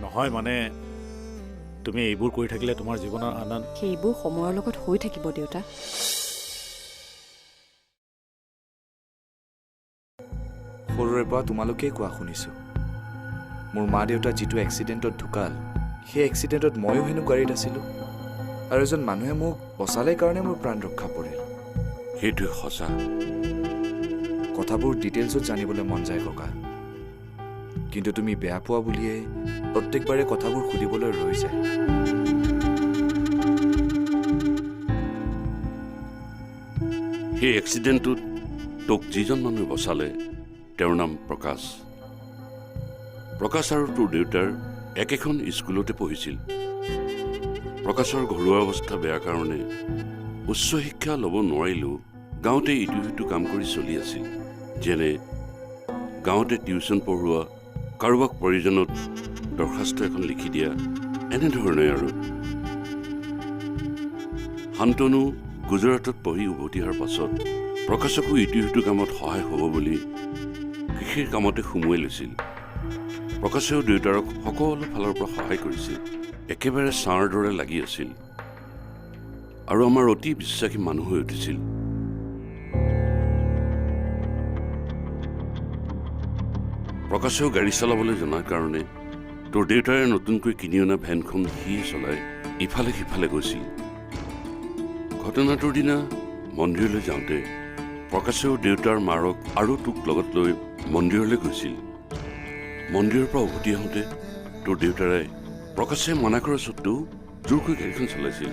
নহয় মানে তুমি এইবোৰ কৰি থাকিলে তোমাৰ জীৱনৰ আনন্দ সেইবোৰ সময়ৰ লগত হৈ থাকিব দেউতা। সৰুৰে পৰা তোমালোকেই কোৱা শুনিছোঁ মোৰ মা দেউতা যিটো এক্সিডেণ্টত ঢুকাল সেই এক্সিডেণ্টত ময়ো হেনো গাড়ীত আছিলোঁ আৰু এজন মানুহে মোক বচালে কাৰণে মোৰ প্ৰাণ ৰক্ষা পৰিল। সেইটোৱে সঁচা। কথাবোৰ ডিটেইলছত জানিবলৈ মন যায় ককা, কিন্তু তুমি বেয়া পোৱা বুলিয়ে প্ৰত্যেকবাৰে কথাবোৰ সুধিবলৈ ৰৈ যায়। সেই এক্সিডেণ্টটোত তোক যিজন মানুহে বচালে তেওঁৰ নাম প্ৰকাশ। প্ৰকাশ আৰু তোৰ দেউতাৰ একেখন স্কুলতে পঢ়িছিল। প্ৰকাশৰ ঘৰুৱা অৱস্থা বেয়া কাৰণে উচ্চ শিক্ষা ল'ব নোৱাৰিলেও গাঁৱতে ইটো সিটো কাম কৰি চলি আছিল। যেনে গাঁৱতে টিউশ্যন পঢ়োৱা, কাৰোবাক প্ৰয়োজনত দৰখাস্ত এখন লিখি দিয়া, এনেধৰণে আৰু। শান্তনু গুজৰাটত পঢ়ি উভতি অহাৰ পাছত প্ৰকাশকো ইটো সিটো কামত সহায় হ'ব বুলি কৃষিৰ কামতে সুমুৱাই লৈছিল। প্ৰকাশেও দেউতাৰক সকলো ফালৰ পৰা সহায় কৰিছিল, একেবাৰে ছাঁৰ দৰে লাগি আছিল আৰু আমাৰ অতি বিশ্বাসী মানুহ হৈ উঠিছিল। প্ৰকাশেও গাড়ী চলাবলৈ জনাৰ কাৰণে তোৰ দেউতাৰে নতুনকৈ কিনি অনা ভেনখন সিয়ে চলাই ইফালে সিফালে গৈছিল। ঘটনাটোৰ দিনা মন্দিৰলৈ যাওঁতে প্ৰকাশেও দেউতাৰ মাৰক আৰু তোক লগত লৈ মন্দিৰলৈ গৈছিল। মন্দিৰৰ পৰা উভতি আহোঁতে তোৰ দেউতাৰে প্ৰকাশে মনা কৰা স্বত্বেও জোৰকৈ গাড়ীখন চলাইছিল।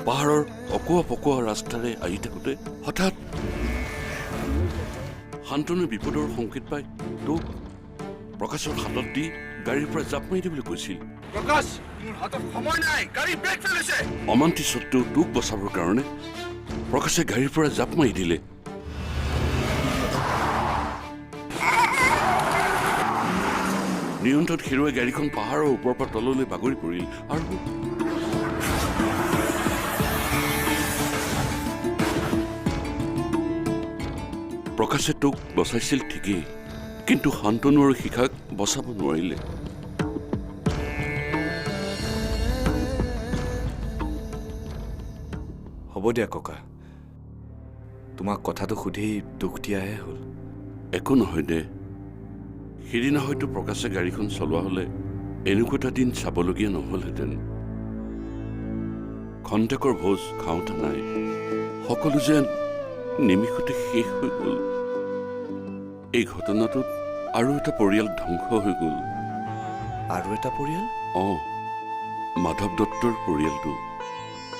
পাহাৰৰ অকোৱা পকোৱা ৰাস্তাৰে আহি থাকোঁতে হঠাৎ শান্তনুৰ বিপদৰ সংকেত পাই তোক প্ৰকাশৰ হাতত দি গাড়ীৰ পৰা জাপ মাৰি দিবলৈ কৈছিল। অমান্তি স্বত্বেও তোক বচাবৰ কাৰণে প্ৰকাশে গাড়ীৰ পৰা জাপ মাৰি দিলে। নিয়ন্ত্ৰণ হেৰুৱাই গাড়ীখন পাহাৰৰ ওপৰৰ পৰা তললৈ বাগৰি পৰিল আৰু প্ৰকাশে তোক বচাইছিল ঠিকেই, কিন্তু শান্তনু আৰু শিখাক বচাব নোৱাৰিলে। হ'ব দিয়া ককা, তোমাক কথাটো সুধি দুখ দিয়াহে হ'ল। একো নহয় দে। সেইদিনা হয়তো প্ৰকাশে গাড়ীখন চলোৱা হ'লে এনেকুৱা এটা দিন চাবলগীয়া নহ'লহেঁতেন। খন্তেকৰ ভোজ খাওঁতে নাই, সকলো যেন নিমিষতে শেষ হৈ গ'ল। এই ঘটনাটোত আৰু এটা পৰিয়াল ধ্বংস হৈ গ'ল। আৰু এটা পৰিয়াল? মাধৱ দত্তৰ পৰিয়ালটো।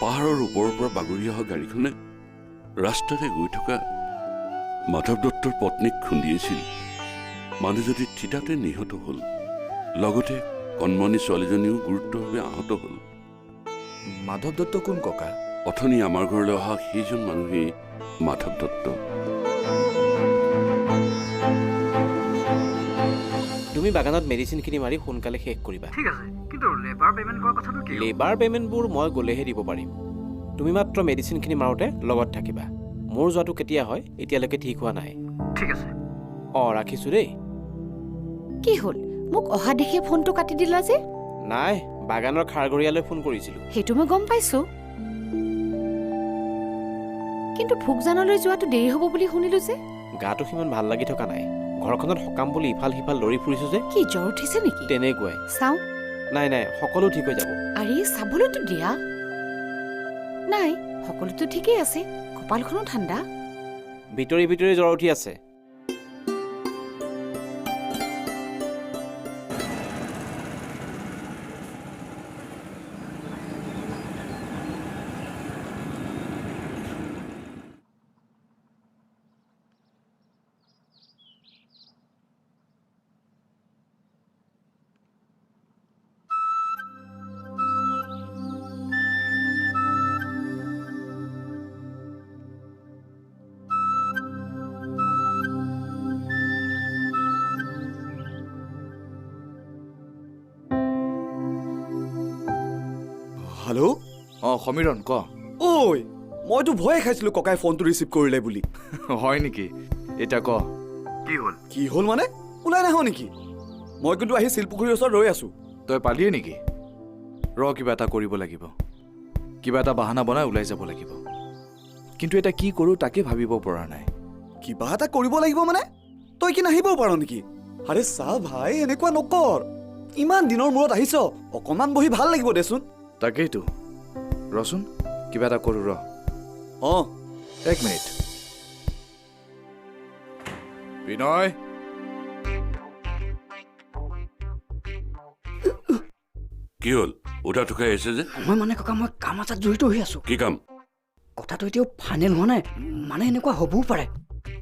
পাহাৰৰ ওপৰৰ পৰা বাগৰি অহা গাড়ীখনে ৰাস্তাৰে গৈ থকা মাধৱ দত্তৰ পত্নীক খুন্দিয়াইছিল। মানুহজনী থিতাতে নিহত হ'ল, লগতে কণমানি ছোৱালীজনীও গুৰুতৰভাৱে আহত হ'ল। মাধৱ দত্ত কোন ককা? অথনি আমাৰ ঘৰলৈ অহা সেইজন মানুহেই মাধৱ দত্ত। তুমি বাগানত মেডিচিনখিনি মাৰি সোনকালে শেষ কৰিবা। ঠিক আছে, কিন্তু লেবাৰ পেমেণ্ট কৰাৰ কথাটো কি? লেবাৰ পেমেণ্টবোৰ মই গ'লেহে দিব পাৰিম। তুমি মাত্ৰ মেডিচিনখিনি মাৰোঁতে লগত থাকিবা। মোৰ যোৱাটো কেতিয়া হয় এতিয়ালৈকে ঠিক হোৱা নাই। ঠিক আছে। ৰাখিছোঁ দেই। কি হ'ল, মোক অহা দেখি ফোনটো কাটি দিলা যে? নাই, বাগানৰ খাৰঘৰীয়ালৈ ফোন কৰিছিলোঁ। সেইটো মই গম পাইছো, কিন্তু ভোগজানলৈ যোৱাটো দেৰি হ'ব বুলি শুনিলো যে। গাটো সিমান ভাল লাগি থকা নাই। ঘৰখনত সকাম বুলি ইফাল সিফাল লৰি ফুৰিছোঁ যে। কি জ্বৰ উঠিছে নেকি? তেনেকুৱাই। চাওঁ। নাই, সকলো ঠিক হৈ যাব। আৰে চাবলৈতো দিয়া। নাই, সকলোতো ঠিকেই আছে, কপালখনো ঠাণ্ডা। ভিতৰি ভিতৰি জ্বৰ উঠি আছে। হেল্ল'? সমীৰণ ক। ঐ, মইতো ভয়ে খাইছিলোঁ ককাই ফোনটো ৰিচিভ কৰিলে বুলি। হয় নেকি? এতিয়া ক। কি হ'ল? কি হ'ল মানে? ওলাই নাহ নেকি? মই কিন্তু আহি শিলপুখুৰীৰ ওচৰত ৰৈ আছোঁ। তই পালিয়ে নেকি? কিবা এটা কৰিব লাগিব। কিবা এটা বাহানা বনাই ওলাই যাব লাগিব। কিন্তু এটা কি কৰোঁ তাকে ভাবিব পৰা নাই। কিবা এটা কৰিব লাগিব মানে তই কি নাহিব পাৰ নেকি? আৰে চা ভাই, এনেকুৱা নকৰ। ইমান দিনৰ মূৰত আহিছ, অকণমান বহি ভাল লাগিব দেচোন। তাকেইতো, ৰচোন কিবা এটা কৰোঁ ৰ। অঁ, 1 মিনিট। বিনয়, কি হ'ল? উঠা ঠুকাই আহিছে যে? মই মানে ককা মই কাম এটাত জড়িত হৈ আছো। কি কাম? কথাটো এতিয়াও ফাইনেল হোৱা নাই, মানে এনেকুৱা হ'বও পাৰে।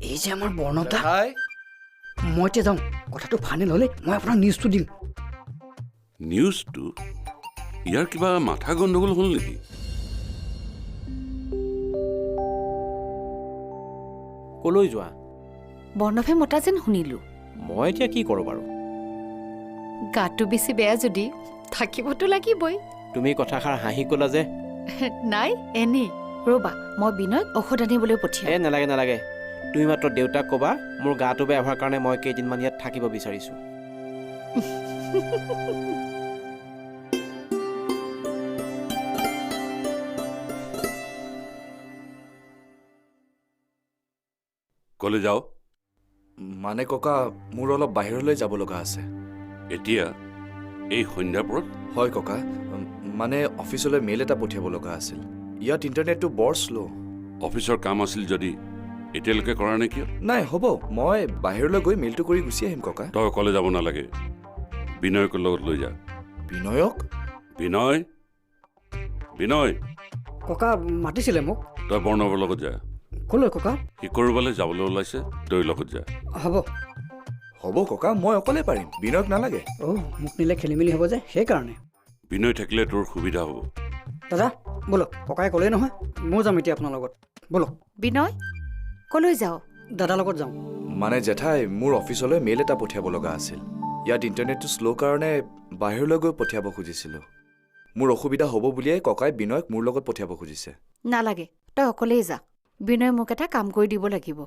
এই যে আমাৰ বৰ্ণতা, মই এতিয়া যাওঁ। কথাটো ফাইনেল হ'লে মই আপোনাক নিউজটো দিম। নিউজটো? ইয়াৰ কিবা মাথা গণ্ডগোল হ'ল নেকি? ক'লৈ যোৱা? বৰ্ণভে মতা যেন শুনিলো। মই এতিয়া কি কৰোঁ বাৰু? গাটো বেছি বেয়া যদি থাকিবতো লাগিবই। তুমি কথাষাৰ হাঁহি ক'লা যে? নাই, এনেই। ৰ'বা, মই বিনয়ক ঔষধ আনিবলৈ পঠিয়াম। নালাগে নালাগে, তুমি মাত্ৰ দেউতাক ক'বা মোৰ গাটো বেয়া হোৱাৰ কাৰণে মই কেইদিনমান ইয়াত থাকিব বিচাৰিছোঁ। ক'লৈ যাওঁ? মানে ককা, মোৰ অলপ বাহিৰলৈ যাব লগা আছে। এতিয়া এই সন্ধ্যাপৰত? হয় ককা, মানে অফিচলৈ মেইল এটা পঠিয়াব লগা আছিল। ইয়াত ইণ্টাৰনেটটো বৰ শ্ল'। অফিচৰ কাম আছিল যদি এতিয়ালৈকে কৰা নে কিয়? নাই, হ'ব, মই বাহিৰলৈ গৈ মেইলটো কৰি গুচি আহিম ককা। তই অকলে যাব নালাগে, বিনয়ক লগত লৈ যা। বিনয়ক? বিনয়, বিনয়, ককা মাতিছিলে মোক। তই বৰ্ণৱৰ লগত যা। ক'লৈ ককা? সি ক'ৰবালৈ যাবলৈ ওলাইছে, তই লগত যা। হ'ব। হ'ব ককা, মই অকলে পাৰিম, বিনয়ক নালাগে। মোক নিলে খেলি মেলি হ'ব যে, সেইকাৰণে। বিনয় থাকিলে তোৰ সুবিধা হ'ব। দাদা ব'লক, ককাই ক'লেই নহয়, ময়ো যাম এতিয়া আপোনাৰ লগত। ব'লক। বিনয়, ক'লৈ যাওঁ? দাদাৰ লগত যাওঁ। মানে জেঠাই, মোৰ অফিচলৈ মেইল এটা পঠিয়াব লগা আছিল। ইয়াত ইণ্টাৰনেটটো শ্ল' কাৰণে বাহিৰলৈ গৈ পঠিয়াব খুজিছিলোঁ। মোৰ অসুবিধা হ'ব বুলিয়েই ককাই বিনয়ক মোৰ লগত পঠিয়াব খুজিছে। নালাগে, তই অকলেই যা। বিনয় মোক এটা কাম কৰি দিব লাগিব।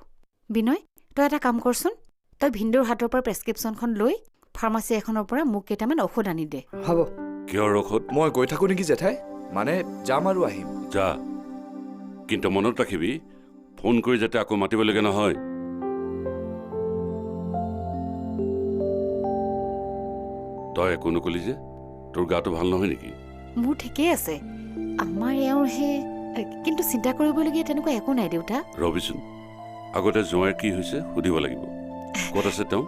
বিনয়, তই এটা কাম কৰচোন। তই ভিনদেউৰ হাতৰ পৰা প্ৰেছক্ৰিপশ্যনখন লৈ ফাৰ্মাচী এখনৰ পৰা মোক কেইটামান ঔষধ আনি দে। হ'ব। কিহৰ ঔষধ? মই গৈ থাকোঁ নেকি জেঠাই? মানে যাম আৰু আহিম। যা, কিন্তু মনত ৰাখিবি, ফোন কৰি যাতে আকৌ মাতিবলগীয়া নহয়। তই একো নকলি যে? তোৰ গাটো ভাল নহয় নেকি? মোৰ ঠিকেই আছে। আমাৰ এওঁৰহে, কিন্তু চিন্তা কৰিবলগীয়া তেনেকুৱা একো নাই দেউতা। ৰবিচোন, আগতে জোঁৱাইৰ কি হৈছে সুধিব লাগিব। ক'ত আছে তেওঁ?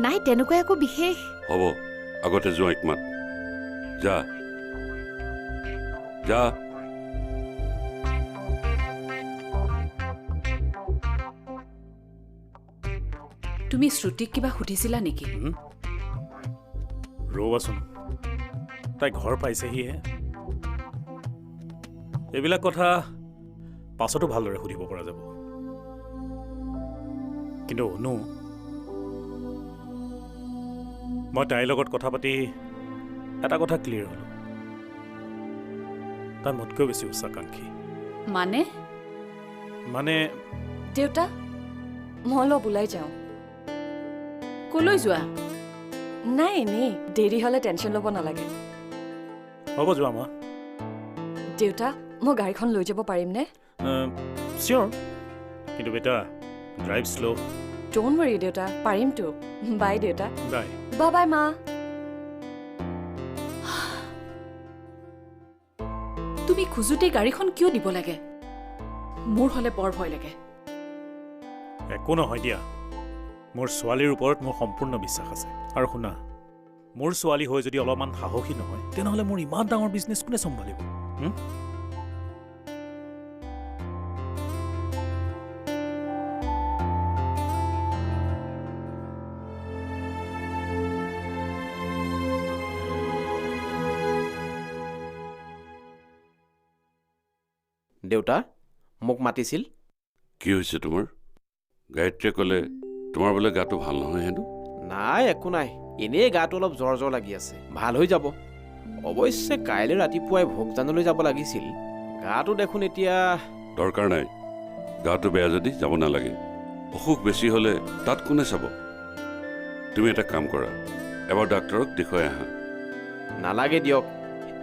নাই, তেনেকুৱা একো বিশেষ। হ'ব, আগতে জোঁৱাইক মাত। যা যা। তুমি শ্ৰুতিক কিবা সুধিছিলা নেকি? ৰ'বাচোন, তাই ঘৰ পাইছেহিহে। এইবিলাক কথা পাছতো ভালদৰে সুধিব পৰা যাব। কিন্তু অনু, মই তাইৰ লগত কথা পাতি এটা কথা ক্লিয়াৰ হ'লো। তাই মোতকৈ বেছি উচ্চাকাংক্ষী। মানে দেউতা, মই অলপ ওলাই যাওঁ। ক'লৈ যোৱা? নাই, এনেই। দেৰি হ'লে টেনশ্যন ল'ব নালাগে। হ'ব, যোৱা মা। দেউতা, মই গাড়ীখন লৈ যাব পাৰিমনে? চিয়'ৰ, কিন্তু বেটা ড্ৰাইভ শ্ল'। ড'ণ্ট ৱৰি দেউতা, পাৰিমতো। বাই দেউতা। বাই। বাই বাই মা। তুমি খোজোতে গাড়ীখন কিয় দিব লাগে? মোৰ হ'লে বৰ ভয় লাগে। একো নহয় দিয়া, মোৰ ছোৱালীৰ ওপৰত মোৰ সম্পূৰ্ণ বিশ্বাস আছে। আৰু শুনা, মোৰ ছোৱালী হৈ যদি অলপমান সাহসী নহয়, তেনেহ'লে মোৰ ইমান ডাঙৰ বিজনেছ কোনে চম্ভালিব? দেউতা, মোক মাতিছিল? কি হৈছে তোমাৰ? গায়ত্ৰীয়ে ক'লে তোমাৰ বোলে গাটো ভাল নহয় হেনো? নাই, একো নাই। এনেই গাটো অলপ জ্বৰ জ্বৰ লাগি আছে, ভাল হৈ যাব। অৱশ্যে কাইলৈ ৰাতিপুৱাই ভোগদানলৈ যাব লাগিছিল। গাটো দেখোন এতিয়া... দৰকাৰ নাই, গাটো বেয়া যদি যাব নালাগে। অসুখ বেছি হ'লে তাত কোনে চাব? তুমি এটা কাম কৰা, এবাৰ ডাক্তৰক দেখুৱাই আহা। নালাগে দিয়ক,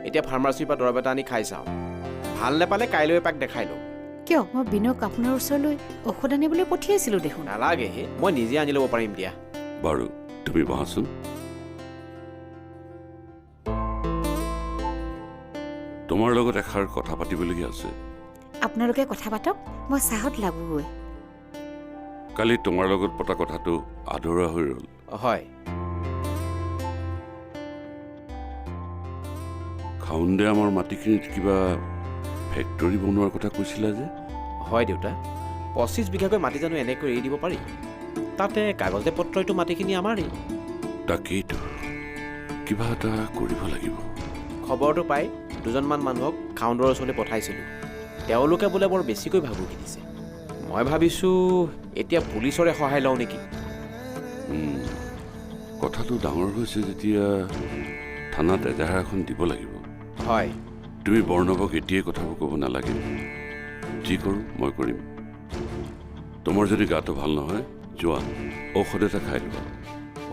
এতিয়া ফাৰ্মাচীৰ পৰা দৰৱ এটা আনি খাই চাওঁ। ভাল নাপালে কাইলৈ এপাক দেখাই লওঁ। কিয় মই বিনয়ক আপোনাৰ ওচৰলৈ ঔষধ আনিবলৈ পঠিয়াইছিলোঁ দেখোন। নালাগে হে, মই নিজে আনি ল'ব পাৰিম দিয়া। বাৰু তুমি বহাচোন। তোমাৰ লগত এষাৰ কথা পাতিবলগীয়া আছে। আপোনালোকে কথা পাতক, মই চাহত লাগোগৈ। কালি তোমাৰ লগত পতা কথাটো আধৰুৱা হৈ ৰ'ল। হয়, খাউণ্ডে আমাৰ মাটিখিনিত কিবা ফেক্টৰী বনোৱাৰ কথা কৈছিলা যে? হয় দেউতা, 25 বিঘাকৈ মাটি জানো এনেকৈ এৰি দিব পাৰি? তাতে কাগজে পত্ৰইতো মাটিখিনি আমাৰেই। তাকেইতো, কিবা এটা কৰিব লাগিব। খবৰটো পাই 2জনমান মানুহক খাউণ্ডৰ ওচৰলৈ পঠাইছিলোঁ। তেওঁলোকে বোলে বৰ বেছিকৈ ভাবুকি দিছে। মই ভাবিছোঁ এতিয়া পুলিচৰে সহায় লওঁ নেকি। কথাটো ডাঙৰ হৈছে যেতিয়া থানাত এজাহাৰ এখন দিব লাগিব। হয়, তুমি বৰ্ণৱক এতিয়াই কথাবোৰ ক'ব নালাগে। যি কৰোঁ মই কৰিম। তোমাৰ যদি গাটো ভাল নহয়, যোৱা ঔষধ এটা খাই লোৱা।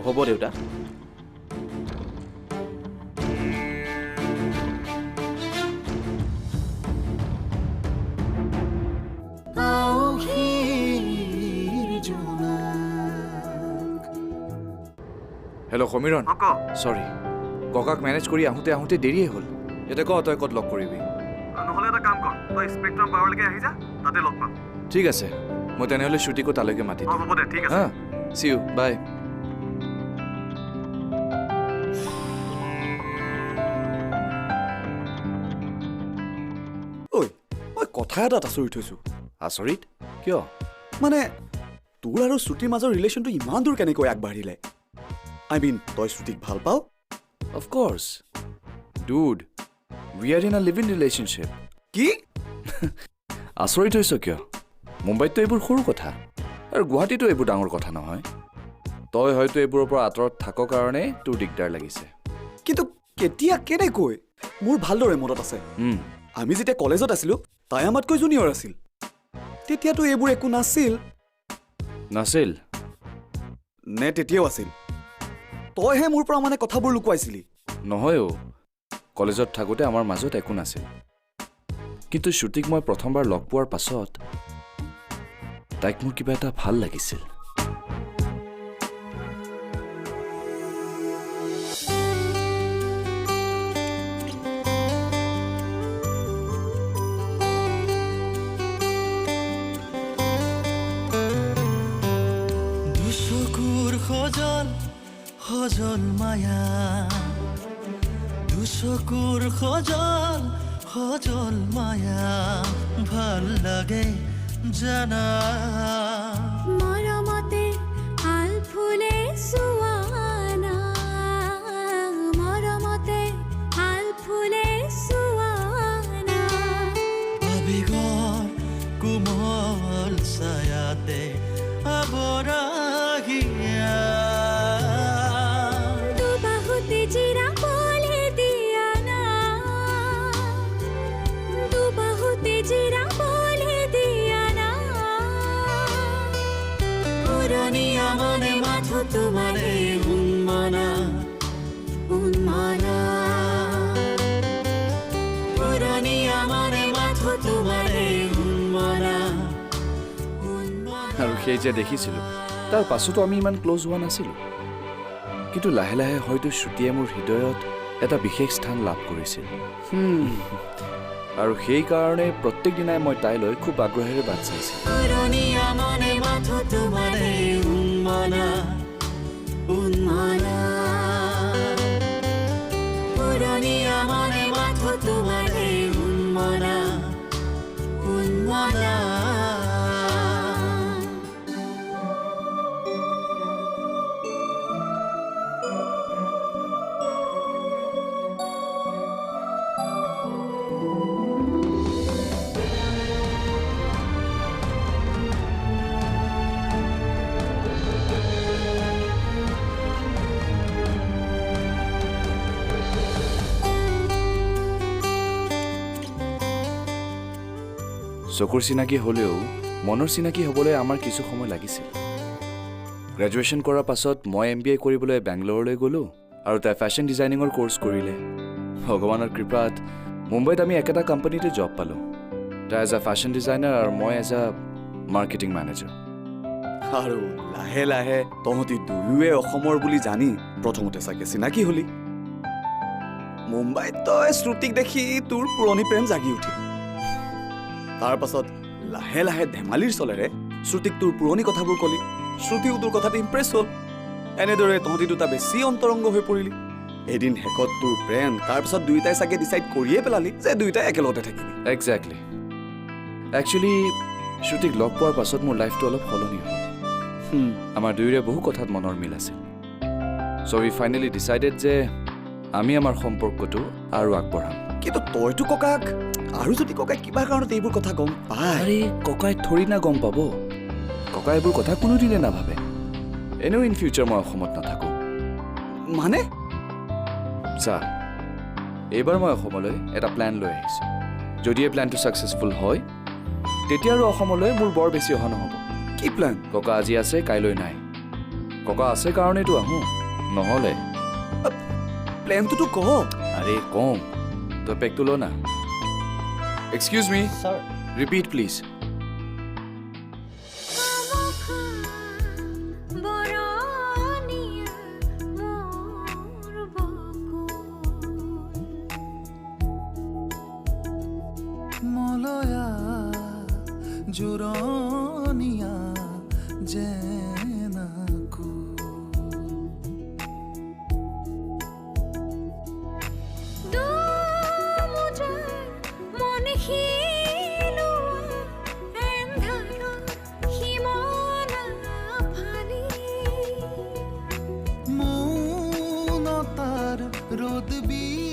হ'ব দেউতা। হেল্ল' সমীৰণ, চৰি, ককাক মেনেজ কৰি আহোঁতে আহোঁতে দেৰিয়ে হ'ল। এতিয়া ক তই ক'ত লগ কৰিবি? নহ'লে এটা কাম কৰ, তই স্পেক্ট্ৰাম পাৱাৰলৈকে আহি যা, তাতে লগ পাম। ঠিক আছে, মই তেনেহ'লে শ্ৰুতিকো তালৈকে মাতি দিম। হ'ব দে, ঠিক হা, চি ইউ, বাই। ঐ, মই কথা এটাত আচৰিত হৈছোঁ। আচৰিত? কিয়? মানে তোৰ আৰু শ্ৰুতিৰ মাজৰ ৰিলেশ্যনটো ইমান দূৰ কেনেকৈ আগবাঢ়িলে? আই মিন, তই শ্ৰুতিক ভাল পাৱ? Of course dude, we are in a live in relationship. কি? আচৰিত হৈছ কিয়? মুম্বাইততো এইবোৰ সৰু কথা, আৰু গুৱাহাটীতো এইবোৰ ডাঙৰ কথা নহয়। তই হয়তো এইবোৰৰ পৰা আঁতৰত থাক কাৰণে তোৰ দিগদাৰ লাগিছে। কিন্তু কেতিয়া, কেনেকৈ? মোৰ ভালদৰে মনত আছে, আমি যেতিয়া কলেজত আছিলোঁ তাই আমাতকৈ জুনিয়ৰ আছিল। তেতিয়াতো এইবোৰ একো নাছিল। নাছিল? নে তেতিয়াও আছিল? তইহে মোৰ পৰা মানে কথাবোৰ লুকুৱাইছিলি। নহয় অ', কলেজত থাকোঁতে আমাৰ মাজত একো নাছিল। কিন্তু শ্ৰুতিক মই প্ৰথমবাৰ লগ পোৱাৰ পাছত তাইক মোৰ কিবা এটা ভাল লাগিছিল। দুচকুৰ সজল সজল মায়া, দুচকুৰ সজল সজল মায়া, ভাল লাগে জানা। মৰমতে আল ফুলে সুৱানা, মৰমতে আল ফুলে সুৱানা, আবেগৰ কোমল ছায়াতে আবৰাহিয়া, দুবাহুতে জিৰাবলৈ দিয়া না, দুবাহুতে জিৰাবলৈ দিয়া না, পুৰণিয়া মনে মাথো তোমাৰে উন্মনা উন্মনা, পুৰণিয়া মনে মাথো তোমাৰে উন্মনা উন্মনা। আৰু সেই যে দেখিছিলোঁ, তাৰ পাছতো আমি ইমান ক্ল'জ হোৱা নাছিলোঁ। কিন্তু লাহে লাহে হয়তো শ্ৰুতিয়ে মোৰ হৃদয়ত এটা বিশেষ স্থান লাভ কৰিছিল। আৰু সেইকাৰণে প্ৰত্যেক দিনাই মই তাইলৈ খুব আগ্ৰহেৰে বাট চাইছিলোঁ। পুৰণিয়া মনে মাথো তোমাৰে উন্মনা উন্মনা, পুৰণিয়া মনে মাথো তোমাৰে উন্মনা উন্মনা। চকুৰ চিনাকি হ'লেও মনৰ চিনাকি হ'বলৈ আমাৰ কিছু সময় লাগিছিল। গ্ৰেজুৱেশ্যন কৰাৰ পাছত মই MBA কৰিবলৈ বেংগলোৰলৈ গ'লোঁ, আৰু তাই ফেশ্বন ডিজাইনিঙৰ কোৰ্চ কৰিলে ভগৱানৰ কৃপাত মুম্বাইত আমি একেটা কোম্পানীতে জব পালোঁ তাই এজ এ ফেশ্বন ডিজাইনাৰ আৰু মই এজ এ মাৰ্কেটিং মেনেজাৰ আৰু লাহে লাহে তহঁতি দুয়োৱে অসমৰ বুলি জানি প্ৰথমতে চাগে চিনাকি হলি মুম্বাইত তই শ্ৰুতিক দেখি তোৰ পুৰণি প্ৰেম জাগি উঠিল তাৰ পাছত লাহে লাহে ধেমালিৰ চলেৰে শ্ৰুতিক তোৰ পুৰণি কথাবোৰ কলি শ্ৰুতিও তোৰ কথাত ইম্প্ৰেছ হ'ল এনেদৰে তহঁতি দুটা বেছি অন্তৰংগ হৈ পৰিলি এদিন শেষত তোৰ প্ৰেম তাৰপিছত দুয়োটাই চাগে ডিচাইড কৰিয়ে পেলালি যে দুয়োটাই একেলগতে থাকিবি একজেক্টলি একচুৱেলি শ্ৰুতিক লগ পোৱাৰ পাছত মোৰ লাইফটো অলপ সলনি হ'ল আমাৰ দুয়োৰে বহু কথাত মনৰ মিল আছিল চ' উই ফাইনেলি ডিচাইডেড যে আমি আমাৰ সম্পৰ্কটো আৰু আগবঢ়াম কিন্তু তইতো ককাক আৰু যদি ককাই কিবা কাৰণত এইবোৰ কথা গম পায় আৰে ককাই থৰি না গম পাব ককাই এইবোৰ কথা কোনোদিনে নাভাবে এনেও ইন ফিউচাৰ মই অসমত নাথাকোঁ মানে চা এইবাৰ মই অসমলৈ এটা প্লেন লৈ আহিছোঁ যদি এই প্লেনটো ছাকচেছফুল হয় তেতিয়া আৰু অসমলৈ মোৰ বৰ বেছি অহা নহ'ব কি প্লেন ককা আজি আছে কাইলৈ নাই ককা আছে কাৰণেতো আহোঁ নহ'লে প্লেনটোতো কহ আৰে কম তই পেকটো ল না excuse me sir repeat please বৰণীয়া মোৰ বকুল মলয়া জোৰণীয়া জেনাকু মৌনতাৰ ৰ'দ বি